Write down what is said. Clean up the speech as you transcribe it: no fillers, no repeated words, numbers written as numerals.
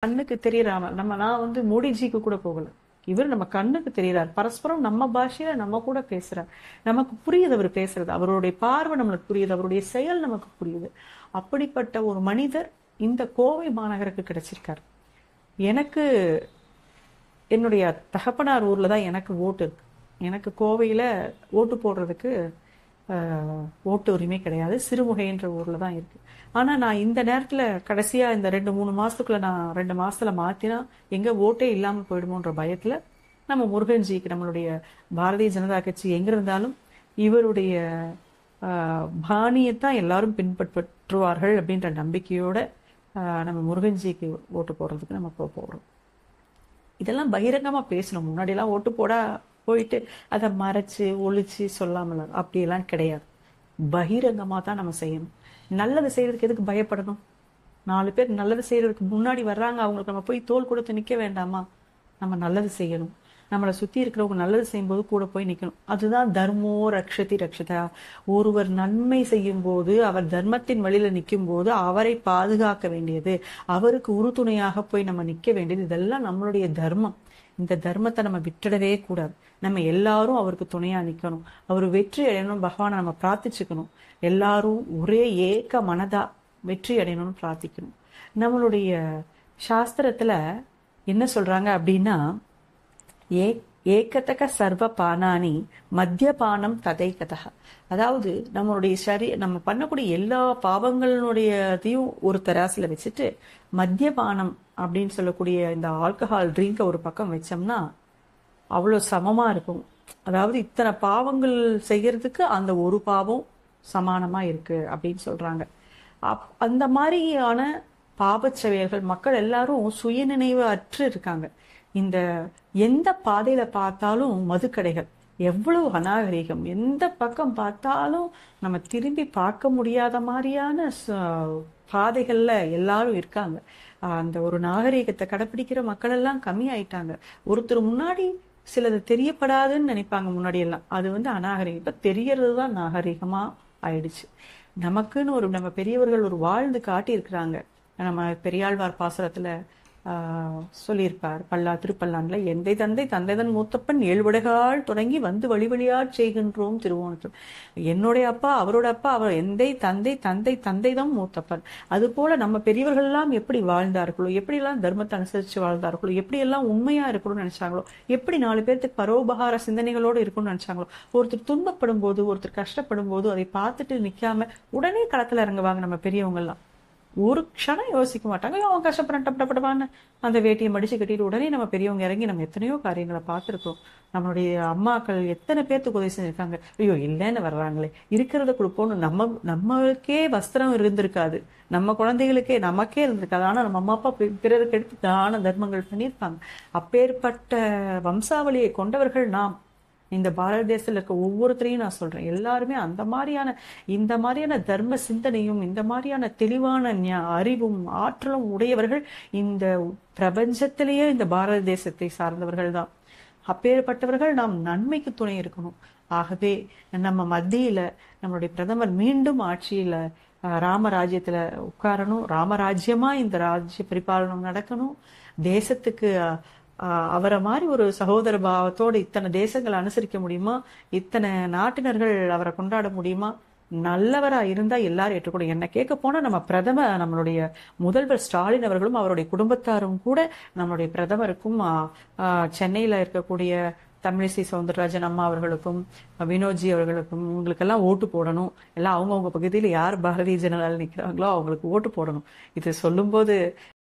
கண்ணுக்கு தெரியறாம நான் வந்து மோடிஜிக்கு கூட போகல. இவர் நம்ம கண்ணுக்கு தெரியறார். பரஸ்பரம் நம்ம பாஷையில நம்ம கூட பேசுறார். நமக்கு புரியுது அவர் பேசுறது. அவருடைய பார்வை நம்மளுக்கு புரியுது. அவருடைய செயல் நமக்கு புரியுது. அப்படிப்பட்ட ஒரு மனிதர் இந்த கோவை மாநகருக்கு கிடைச்சிருக்காரு. எனக்கு என்னுடைய தகப்பனார் ஊர்ல தான் எனக்கு ஓட்டு இருக்கு. எனக்கு கோவையில ஓட்டு போடுறதுக்கு ஓட்டு உரிமை கிடையாது. சிறுமுகைன்ற ஊர்ல தான் இருக்கு. ஆனா நான் இந்த நேரத்துல கடைசியா இந்த 2-3 மாசத்துக்குள்ள நான் 2 மாசத்துல மாத்தினா எங்க ஓட்டே இல்லாம போயிடுமோன்ற பயத்துல நம்ம முருகன்ஜிக்கு, நம்மளுடைய பாரதிய ஜனதா கட்சி எங்க இருந்தாலும் இவருடைய பாணியத்தான் எல்லாரும் பின்பற்றுவார்கள் அப்படின்ற நம்பிக்கையோட நம்ம முருகன்ஜிக்கு ஓட்டு போடுறதுக்கு நம்ம போறோம். இதெல்லாம் பகிரங்கமா பேசணும். முன்னாடி எல்லாம் ஓட்டு போயிட்டு அதை மறைச்சு ஒளிச்சு சொல்லாமல் அப்படியெல்லாம் கிடையாது. பகிரங்கமா தான் நம்ம செய்யணும். நல்லது செய்யறதுக்கு எதுக்கு பயப்படணும்? 4 பேர் நல்லது செய்யறதுக்கு முன்னாடி வர்றாங்க, அவங்களுக்கு நம்ம போய் தோள் கொடுத்து நிக்க வேண்டாமா? நம்ம நல்லது செய்யணும். நம்மளை சுத்தி இருக்கிறவங்க நல்லது செய்யும்போது கூட போய் நிக்கணும். அதுதான் தர்மோ ரக்ஷதி ரக்ஷதா. ஒருவர் நன்மை செய்யும் போது, அவர் தர்மத்தின் வழியில நிற்கும் போது அவரை பாதுகாக்க வேண்டியது, அவருக்கு உறுதுணையாக போய் நம்ம நிக்க வேண்டியது, இதெல்லாம் நம்மளுடைய தர்மம். இந்த தர்மத்தை நம்ம விட்டுடவே கூடாது. நம்ம எல்லாரும் அவருக்கு துணையா நிக்கணும். அவர் வெற்றி அடையணும் பகவானை நம்ம பிரார்த்திச்சுக்கணும். எல்லாரும் ஒரே ஏக மனதா வெற்றி அடையணும்னு பிரார்த்திக்கணும். நம்மளுடைய சாஸ்திரத்துல என்ன சொல்றாங்க அப்படின்னா, ஏகதக சர்வ பானானி மத்தியபானம் ததைகதக. அதாவது நம்மளுடைய நம்ம பண்ணக்கூடிய எல்லா பாவங்களுடையதையும் ஒரு தராசில வச்சுட்டு மத்தியபானம் அப்படின்னு சொல்லக்கூடிய இந்த ஆல்கஹால் ட்ரிங்க ஒரு பக்கம் வச்சோம்னா அவ்வளோ சமமா இருக்கும். அதாவது இத்தனை பாவங்கள் செய்யறதுக்கு அந்த ஒரு பாவம் சமானமா இருக்கு அப்படின்னு சொல்றாங்க. அந்த மாதிரியான பாபச் செயல்கள் மக்கள் எல்லாரும் சுயநினைவு அற்று இருக்காங்க. இந்த எந்த பாதையில பார்த்தாலும் மதுக்கடைகள், எவ்வளவு அநாகரிகம், எந்த பக்கம் பார்த்தாலும் நம்ம திரும்பி பார்க்க முடியாத மாதிரியான பாதைகள்ல எல்லாரும் இருக்காங்க. அந்த ஒரு நாகரிகத்தை கடைப்பிடிக்கிற மக்கள் எல்லாம் கம்மி ஆயிட்டாங்க. ஒருத்தர் முன்னாடி சிலது தெரியப்படாதுன்னு நினைப்பாங்க முன்னாடி எல்லாம். அது வந்து அநாகரிகம். இப்ப தெரியறது தான் நாகரிகமா ஆயிடுச்சு. நமக்குன்னு நம்ம பெரியவர்கள் ஒரு வாழ்ந்து காட்டி இருக்கிறாங்க. நம்ம பெரியாழ்வார் பாசுரத்துல சொல்லியிருப்பார் திருப்பல்லான்ல, எந்தை தந்தை தந்தைதன் மூத்தப்பன் 7 வடைகால் தொடங்கி வந்து வழி வழியாட் செய்கின்றோம் திருவோணத்தில். என்னுடைய அப்பா அவரோட அப்பா அவர் எந்தை தந்தை தந்தை தந்தைதான் மூத்தப்பன். அது போல நம்ம பெரியவர்கள் எல்லாம் எப்படி வாழ்ந்தார்களோ, எப்படி எல்லாம் தர்மத்தை அனுசரிச்சு வாழ்ந்தார்களோ, எப்படி எல்லாம் உண்மையா இருக்கணும்னு நினைச்சாங்களோ, எப்படி 4 பேருக்கு பரோபகார சிந்தனைகளோடு இருக்கணும்னு நினைச்சாங்களோ, ஒருத்தர் துன்பப்படும் போது ஒருத்தர் கஷ்டப்படும் போது அதை பார்த்துட்டு நிக்காம உடனே களத்துல இறங்குவாங்க நம்ம பெரியவங்க எல்லாம். ஒரு க்ஷணம் யோசிக்க மாட்டாங்க. அவன் கஷ்டப்படான்னு அந்த வேட்டியை மடிச்சு கட்டிட்டு உடனே நம்ம பெரியவங்க இறங்கி நம்ம எத்தனையோ காரியங்களை பார்த்துருக்கோம். நம்மளுடைய அம்மாக்கள் எத்தனை பேர்த்துக்கு உதவி செஞ்சிருக்காங்க. ஐயோ இல்லைன்னு வர்றாங்களே, இருக்கிறத கொடுப்போம்னு நம்மளுக்கே வஸ்திரம் இருந்திருக்காது, நம்ம குழந்தைகளுக்கே நமக்கே இருந்திருக்காது. ஆனா நம்ம அம்மா அப்பா பிறருக்கு எடுத்து தான தர்மங்கள் பண்ணியிருப்பாங்க. அப்பேற்பட்ட வம்சாவளியை கொண்டவர்கள் நாம். இந்த பாரத தேசத்துல இருக்க ஒவ்வொருத்தரையும் நான் சொல்றேன், எல்லாருமே இந்த மாதிரியான தர்ம சிந்தனையும் இந்த மாதிரியான தெளிவான அறிவும் ஆற்றலும் உடையவர்கள் இந்த பிரபஞ்சத்திலேயே இந்த பாரத தேசத்தை சார்ந்தவர்கள் தான். அப்பேற்பட்டவர்கள் நாம் நன்மைக்கு துணை இருக்கணும். ஆகவே நம்ம மத்தியில நம்மளுடைய பிரதமர் மீண்டும் ஆட்சியில ராமராஜ்யத்துல உட்காரணும். ராமராஜ்யமா இந்த ராஜ்ய பரிபாலனம் நடக்கணும். தேசத்துக்கு அவரை மாதிரி ஒரு சகோதர பாவத்தோடு இத்தனை தேசங்களை அனுசரிக்க முடியுமா? இத்தனை நாட்டினர்கள் அவரை கொண்டாட முடியுமா? நல்லவரா இருந்தா எல்லாரும் ஏற்றுக்கூடும். என்ன கேட்க போனா நம்மளுடைய முதல்வர் ஸ்டாலின் அவர்களும் அவருடைய குடும்பத்தாரும் கூட நம்மளுடைய பிரதமருக்கும் சென்னையில இருக்கக்கூடிய தமிழிசை சவுந்தரராஜன் அம்மா அவர்களுக்கும் வினோத்ஜி அவர்களுக்கும் இவங்களுக்கெல்லாம் ஓட்டு போடணும். எல்லாம் அவங்கவுங்க பகுதியில் யார் பாரதிய ஜனதாவில் நிற்கிறாங்களோ அவங்களுக்கு ஓட்டு போடணும். இது சொல்லும்போது